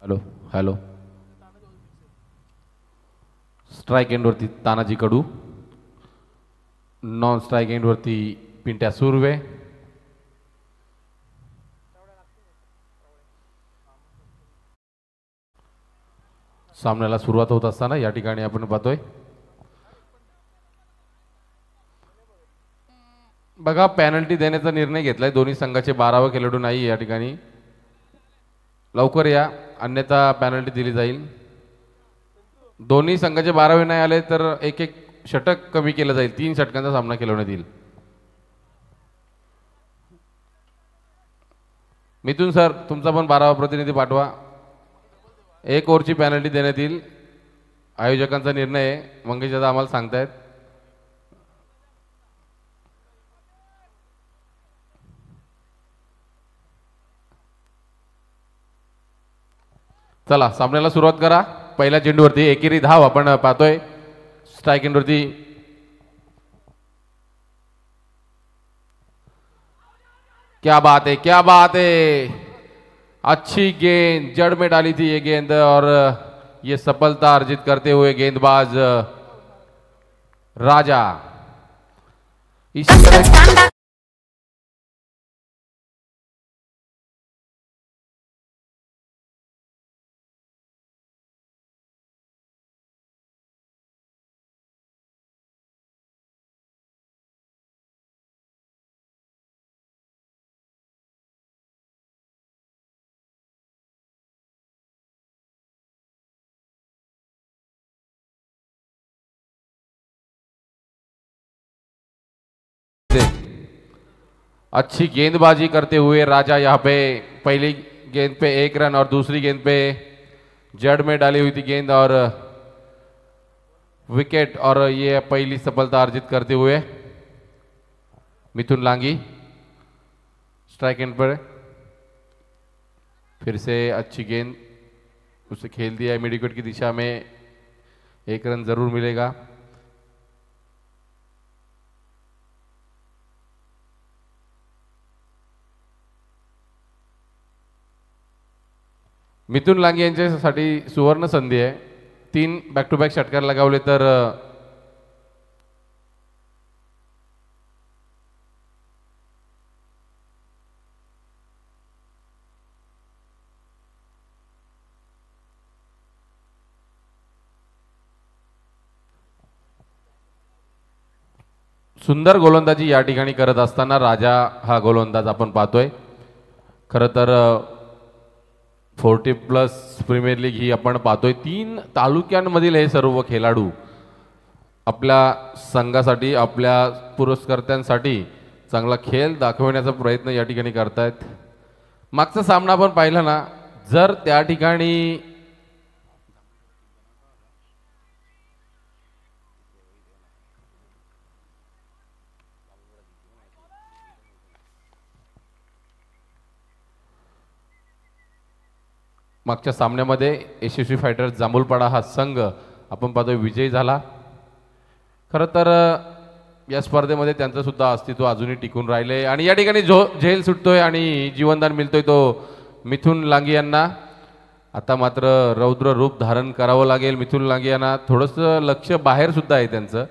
Hello hello. Strike एंडवरती Tanaji कडू, non strike एंडवरती Pintya Surve. सामन्याला सुरुवात होत असताना या ठिकाणी आपण पाहतोय बघा पेनल्टी देण्याचा निर्णय घेतलाय. दोन्ही संघाचे 12वे खेळाडू नाही या ठिकाणी. लवकर या अन्यथा पेनल्टी दिली जाईल. दोन्ही संघाचे 12वे नाही आले तर एक एक षटक कमी केलं जाईल. 3 षटकांचा सामना खेळवण्यात येईल. मिथुन सर तुमचा पण 12वा प्रतिनिधी पाठवा. 1 ओव्हरची पेनल्टी देण्यात येईल. आयोजकांचा निर्णय आहे. मंगेश दादा आम्हाला सांगतायत. चला सामन्याला सुरुवात करा. पहिल्या चेंडूवरती एकेरी धाव आपण पाहतोय. स्ट्राईक एंडवरती क्या बात है, क्या बात है. अच्छी गेंद जड़ में डाली थी ये गेंद और ये सफलता अर्जित करते हुए गेंदबाज राजा. इसी तरह अच्छी गेंदबाजी करते हुए राजा यहाँ पे पहली गेंद पे 1 रन और दूसरी गेंद पे जड़ में डाली हुई थी गेंद और विकेट. और ये पहली सफलता अर्जित करते हुए मिथुन लांगी स्ट्राइक एंड पर. फिर से अच्छी गेंद उसे खेल दिया है मिड विकेट की दिशा में. 1 रन जरूर मिलेगा. मिथुन लांगे यांच्यासाठी सुवर्ण संधी आहे. 3 बॅक टू बॅक षटकार लगावले तर सुंदर गोलंदाजी या ठिकाणी करत असताना राजा हा गोलंदाज आपण पाहतोय. खरं तर 40+ प्रीमियर लीग ही आपण पाहतोय. 3 तालुक्यांमधील हे सर्व खेळाडू आपल्या संघासाठी आपल्या पुरस्कर्त्यांसाठी चांगला खेळ दाखवण्याचा प्रयत्न या ठिकाणी करतायत. मागचा सामना आपण पाहिला ना, जर त्या ठिकाणी मागच्या सामन्यामध्ये यशस्वी फायटर्स जांभूलपाडा हा संघ आपण पाहतोय विजयी झाला. खरं तर या स्पर्धेमध्ये त्यांचं सुद्धा अस्तित्व अजूनही टिकून राहिले आणि या ठिकाणी जो झेल सुटतोय आणि जीवनदान मिळतोय तो मिथुन लांगी यांना. आता मात्र रौद्र रूप धारण करावं लागेल मिथुन लांगी यांना. थोडंसं लक्ष बाहेर सुद्धा आहे त्यांचं.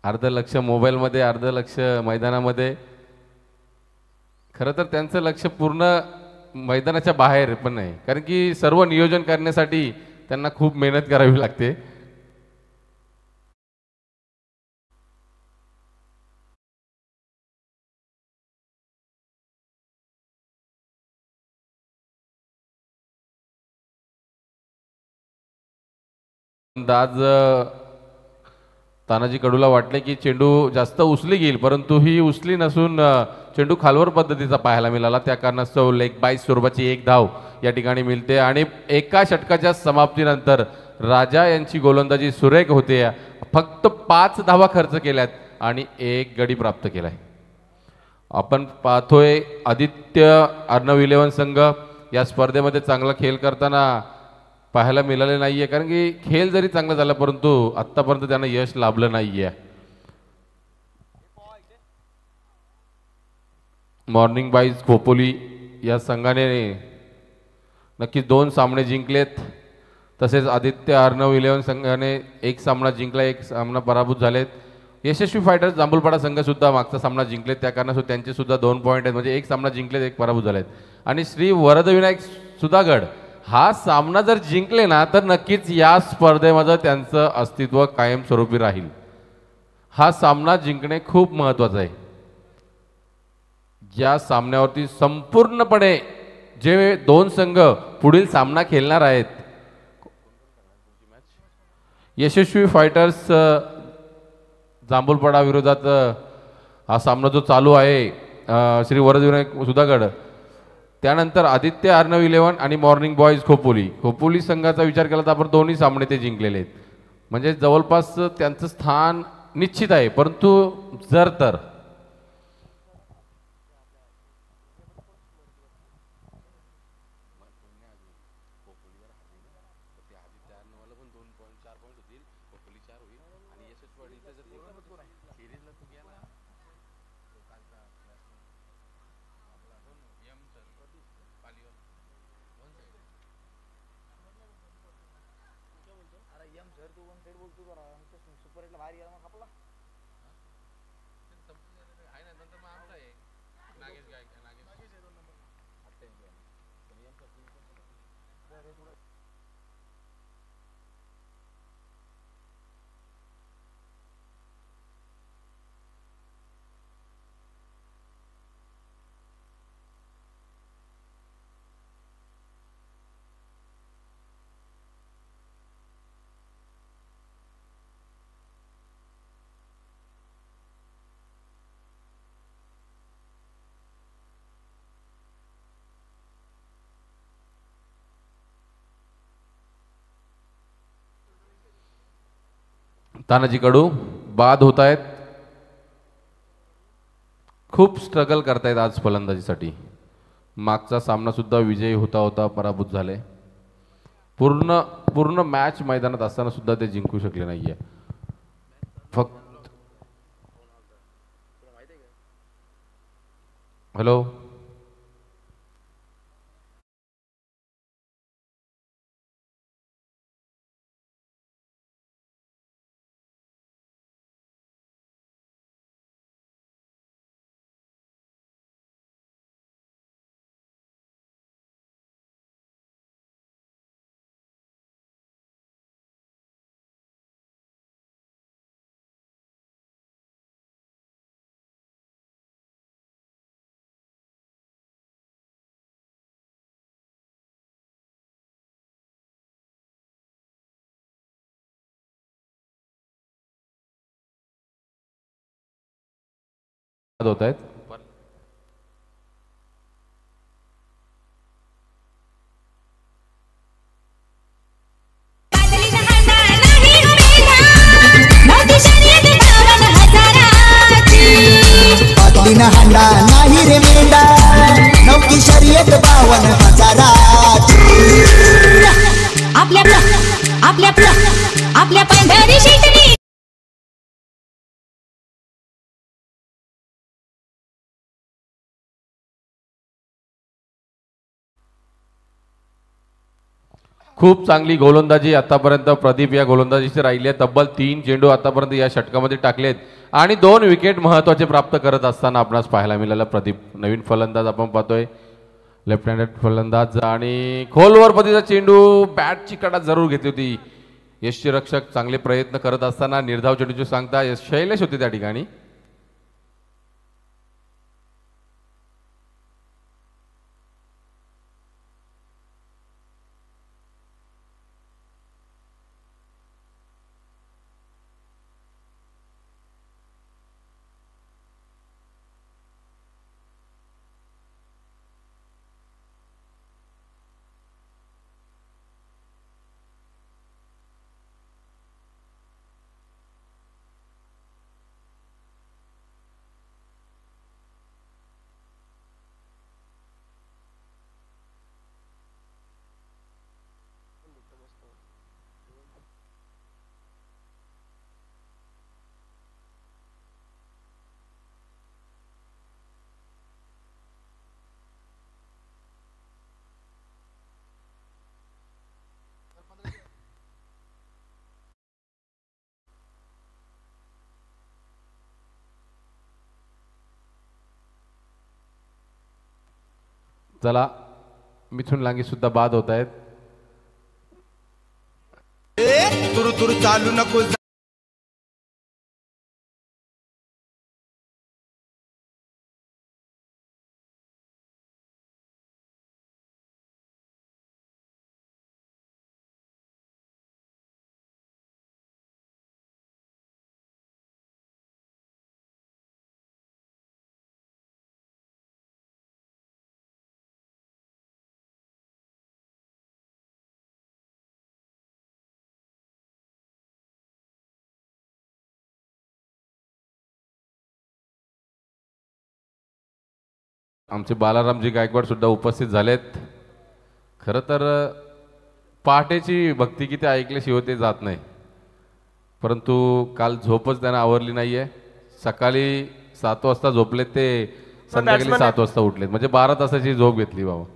अर्ध लक्ष मोबाईलमध्ये, अर्ध लक्ष मैदानामध्ये. खरं तर त्यांचं लक्ष पूर्ण मैदानाच्या बाहेर पण नाही, कारण की सर्व नियोजन करण्यासाठी त्यांना खूप मेहनत करावी लागते. आज तानाजी कडूला वाटले की चेंडू जास्त उचली गेईल, परंतु ही उचली नसून चेंडू खालवर पद्धतीचा पाहायला मिळाला. त्या कारणास्तव लेग बाय स्वरूपाची 1 धाव या ठिकाणी मिळते आणि एका षटकाच्या समाप्तीनंतर राजा यांची गोलंदाजी सुरेख होते. फक्त 5 धावा खर्च केल्यात आणि 1 गडी प्राप्त केलाय. आपण पाहतोय आदित्य अर्णव 11 संघ या स्पर्धेमध्ये चांगला खेळ करताना पाहायला मिळाले नाहीये, कारण की खेळ जरी चांगला झाला परंतु आतापर्यंत त्यांना यश लाभलं नाहीये. मॉर्निंग बाईज खोपोली या संघाने नक्कीच 2 सामने जिंकलेत. तसेच आदित्य अर्णव 11 संघाने एक सामना जिंकला, एक सामना पराभूत झालेत. यशस्वी फायटर्स जांभूलपाडा संघसुद्धा मागचा सामना जिंकलेत, त्या कारणास्तव त्यांचे सुद्धा 2 पॉईंट आहेत, म्हणजे एक सामना जिंकलेत, एक पराभूत झालेत. आणि श्री वरदविनायक सुधागड हा सामना जर जिंकले ना तर नक्कीच या स्पर्धेमध्ये त्यांचं अस्तित्व कायमस्वरूपी राहील. हा सामना जिंकणे खूप महत्त्वाचं आहे. या सामन्यावरती संपूर्णपणे जे 2 संघ पुढील सामना खेळणार आहेत, यशस्वी फायटर्स जांभूलपाडा विरोधात हा सामना जो चालू आहे श्री वरदविनायक सुधागड, त्यानंतर आदित्य अर्णव 11 आणि मॉर्निंग बॉयज खोपोली संघाचा विचार केला तर आपण दोन्ही सामने ते जिंकलेले आहेत, म्हणजे जवळपास त्यांचं स्थान निश्चित आहे. परंतु जर तर तानाजी कडू बाद होत आहेत, खूप स्ट्रगल करतायत आज फलंदाजीसाठी. मागचा सामना सुद्धा विजयी होता होता पराभूत झाले. पूर्ण मॅच मैदानात असताना सुद्धा ते जिंकू शकले नाहीये. फक्त हॅलो होत आहेत. हांडा नाही रे मेंढा, नौकी शर्यत 52,000. आपल्या पांढरी शेटणी खूप चांगली गोलंदाजी आतापर्यंत प्रदीप या गोलंदाजीची राहिली आहे. तब्बल 3 चेंडू आतापर्यंत या षटकामध्ये टाकलेत आणि 2 विकेट महत्त्वाचे प्राप्त करत असताना आपणास पाहायला मिळाला. प्रदीप नवीन फलंदाज आपण पाहतोय, लेफ्ट हँडेड फलंदाज, आणि खोलवर पतीचा चेंडू, बॅटची कडा जरूर घेतली होती. यष्टीरक्षक चांगले प्रयत्न करत असताना निर्धाव चेंडूची सांगता शैलेश होते त्या ठिकाणी. चला मिथुन लांगे सुद्धा बाद होत आहेत. तुरु तुरु चालू नको. आमचे बालारामजी गायकवाड सुद्धा उपस्थित झालेत. खरं तर पहाटेची भक्तिगीते ऐकल्याशिवाय ते जात नाही, परंतु काल झोपच त्यांना आवरली नाहीये. सकाळी 7 वाजता झोपलेत ते संध्याकाळी 7 वाजता उठलेत, म्हणजे 12 तासाची झोप घेतली बाबा.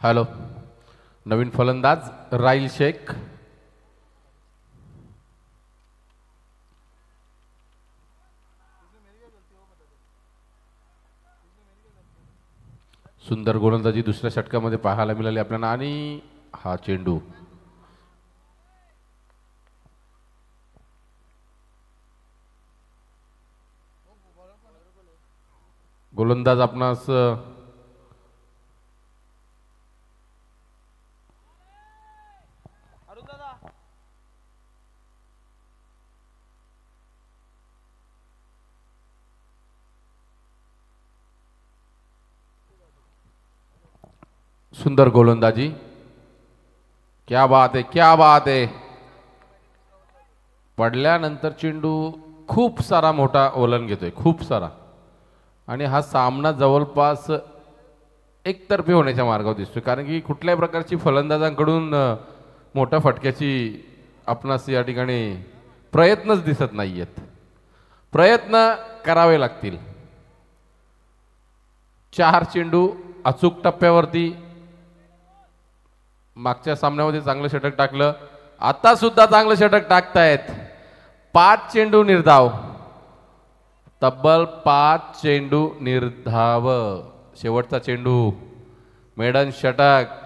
हॅलो, नवीन फलंदाज राईल शेख. सुंदर गोलंदाजी दुसऱ्या षटकामध्ये पाहायला मिळाली आपल्याला. आणि हा चेंडू गोलंदाज आपणास सुंदर गोलंदाजी. क्या बात आहे, क्या बात आहे. पडल्यानंतर चेंडू खूप सारा मोठा ओलांड घेतोय, खूप सारा. आणि हा सामना जवळपास एकतर्फी होण्याच्या मार्गावर दिसतोय, कारण की कुठल्याही प्रकारची फलंदाजांकडून मोठ्या फटक्याची आपणास या ठिकाणी प्रयत्नच दिसत नाहीयेत. प्रयत्न करावे लागतील. 4 चेंडू अचूक टप्प्यावरती. मागच्या सामन्यामध्ये चांगलं षटक टाकलं, आता सुद्धा चांगलं षटक टाकतायत. 5 चेंडू निर्धाव, तब्बल 5 चेंडू निर्धाव. शेवटचा चेंडू मेडन षटक.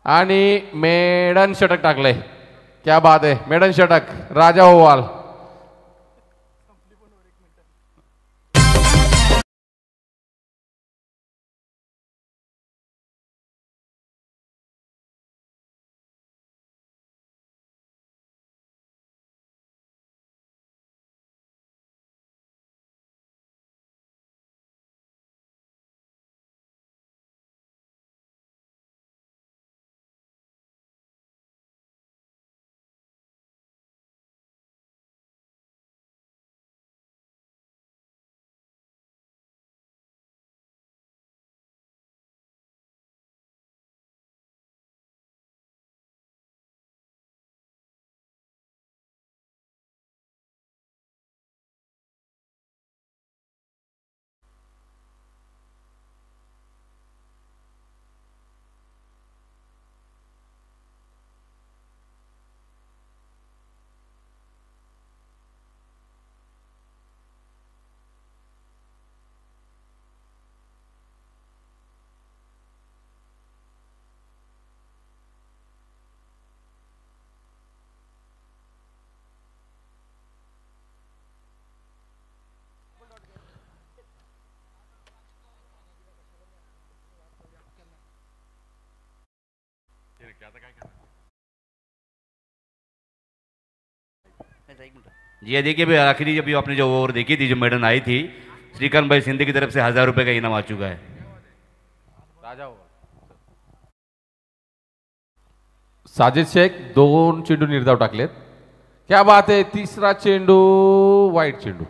आणि मेडन षटक टाकले. क्या बात आहे, मेडन षटक. राजा ओवाल. जी ये देखिए, आखिरी जब आपने जो ओवर देखी थी, जो मेडन आई थी, श्रीकांत भाई सिंधे की तरफ से 1000 रुपये का इनाम आ चुका है. राजा साजिद शेख 2 चेंडू निर्धाव टाकलेत. क्या बात आहे. तिसरा चेंडू वाईट चेंडू.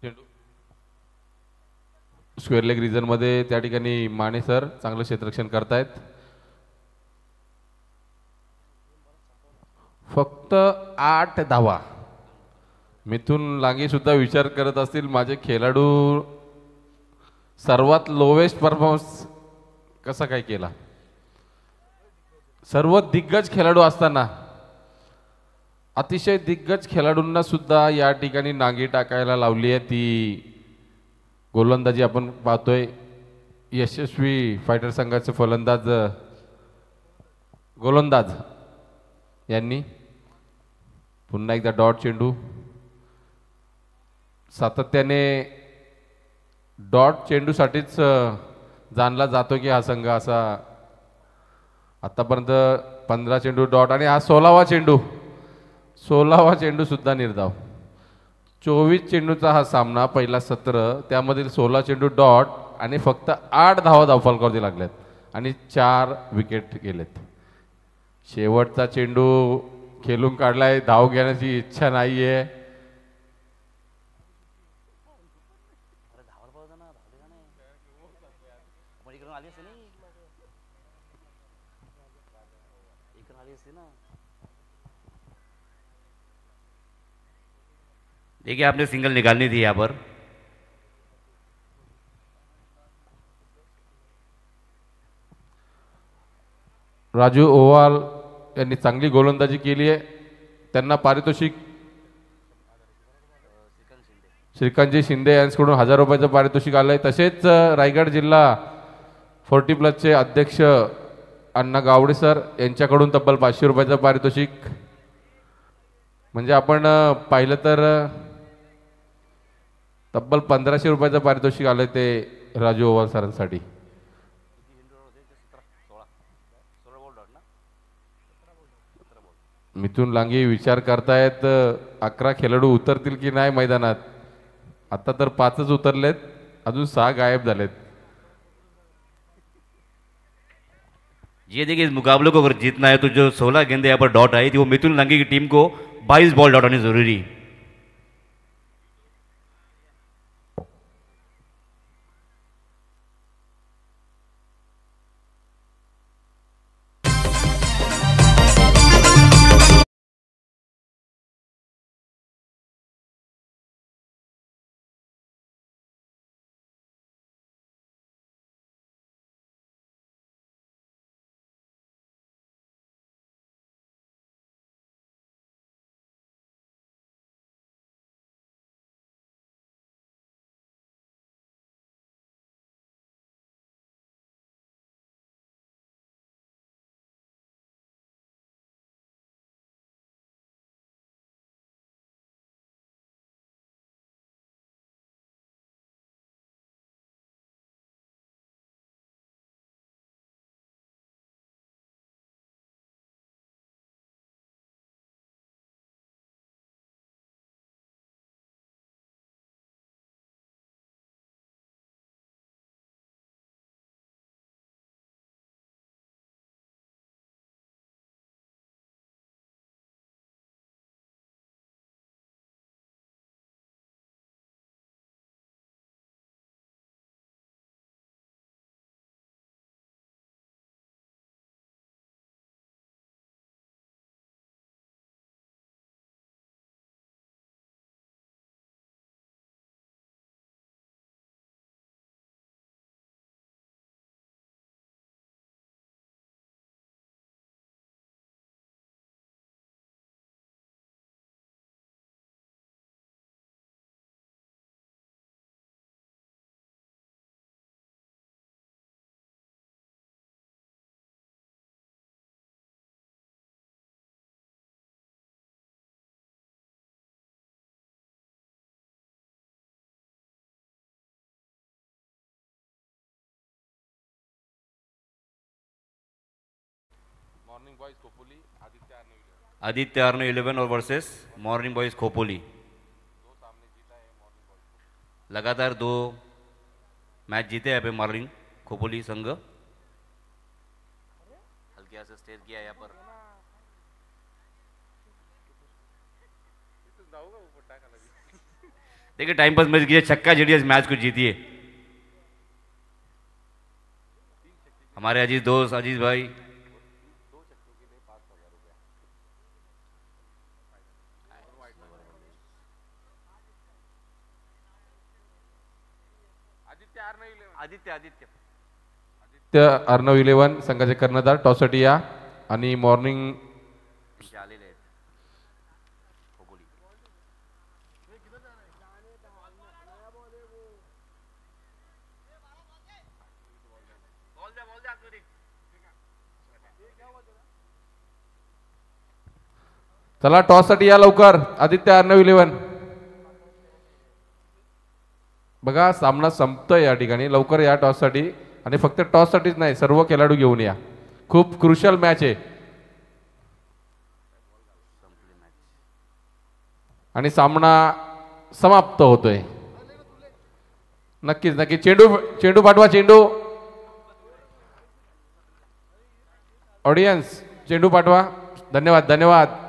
चेंडू स्क्वेअर लेग रिजनमध्ये त्या ठिकाणी माने सर चांगलं क्षेत्ररक्षण करतायत. फक्त 8 धावा. मिथून लांगे सुद्धा विचार करत असतील माझे खेळाडू सर्वात लोवेस्ट परफॉर्मन्स कसा काय केला. सर्व दिग्गज खेळाडू असताना अतिशय दिग्गज खेळाडूंना सुद्धा या ठिकाणी नांगी टाकायला लावली आहे. ती गोलंदाजी आपण पाहतोय. यशस्वी फायटर संघाचे गोलंदाज यांनी पुन्हा एकदा डॉट चेंडू. सातत्याने डॉट चेंडूसाठीच जाणला जातो की हा संघ असा. आतापर्यंत 15 चेंडू डॉट आणि हा 16वा चेंडू सुद्धा निर्धाव. 24 चेंडूचा हा सामना पहिला सत्र, त्यामधील 16 चेंडू डॉट आणि फक्त 8 धावा धावफलकावरती लागल्यात आणि 4 विकेट गेलेत. शेवटचा चेंडू खेळून काढलाय. धाव घेण्याची इच्छा नाहीये. देखिए आपने सिंगल निकालनी थी यहाँ पर. राजू ओवाल यांनी चांगली गोलंदाजी केली आहे. त्यांना पारितोषिक श्रीकांतजी शिंदे यांच्याकडून 1000 रुपयाचं पारितोषिक आलंय. तसेच रायगड जिल्हा 40+ अध्यक्ष अण्णा गावडे सर यांच्याकडून तब्बल 500 रुपयाचं पारितोषिक. म्हणजे आपण पाहिलं तर तब्बल 1500 रुपयाचं पारितोषिक आलंय ते राजू ओवाल सरांसाठी. मिथून लांगे विचार करतायत 11 खेळाडू उतरतील की नाही मैदानात. आता तर 5च उतरलेत, अजून 6 गायब झालेत. ये देखिए इस मुकाबले को अगर जीतना है तो जो 16 गेंदे यहाँ पर डॉट आई थी वो मिथुन लांगे की टीम को 22 बॉल डॉट आनी जरूरी. आदित्य आर्नो 11 और वर्सेस मॉर्निंग बॉयज खोपोली. लगातार 2 मैच जीते हैं पे मॉर्निंग खोपोली संघ. हल्के से स्टेयर किया यहाँ पर. देखिए टाइम पास मैच कीजिए, छक्का जड़िए इस मैच को जीतिए। हमारे अजीज दोस्त अजीज भाई आदित्य आदित्य त्या अर्णव 11 संघाचे कर्णधार टॉससाठी या आणि मॉर्निंग आलेले आहेत खोपोली. चला टॉससाठी या लवकर आदित्य अर्णव 11. बघा सामना संपतोय या ठिकाणी, लवकर या टॉससाठी. आणि फक्त टॉससाठीच नाही, सर्व खेळाडू घेऊन या, खूप क्रुशियल मॅच आहे. आणि सामना समाप्त होतोय. नक्कीच नक्कीच चेंडू पाठवा, चेंडू. ऑडियन्स चेंडू पाठवा. धन्यवाद धन्यवाद.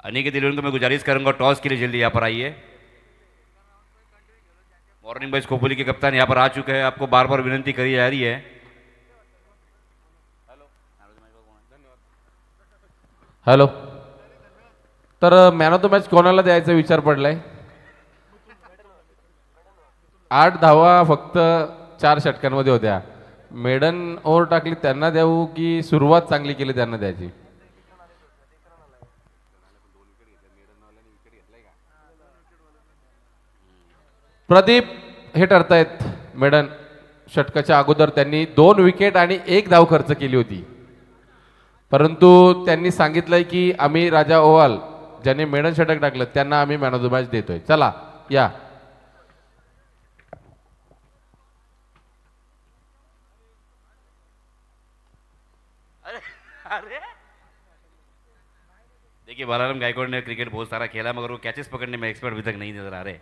अनिकेत इलेवन को मैं गुजारिश करूंगा टॉस के लिए जल्दी यहाँ पर आइए. मॉर्निंग बॉयज खोपोली के कप्तान यहाँ पर आ चुके हैं, आपको बार बार विनंती करी जा रही है. हॅलो. तर मॅन ऑफ द मॅच कोणाला द्यायचा विचार पडलाय? 8 धावा फक्त 4 षटकांमध्ये होत्या. मेडन ओव्हर टाकली त्यांना द्यावू की सुरुवात चांगली केली त्यांना द्यायची? प्रदीप हे ठरतायत. मेडन षटकाच्या अगोदर त्यांनी 2 विकेट आणि 1 धाव खर्च केली होती, परंतु त्यांनी सांगितलंय की आम्ही राजा ओवाल ज्यांनी मेडन षटक टाकलं त्यांना आम्ही मॅन ऑफ द मॅच देतोय. चला या. देखिए बालाराम गायकवाड़ ने क्रिकेट बहुत सारा खेला मगर वो कैचेस पकड़ने में एक्सपर्ट अभी तक नहीं नजर आ रहे.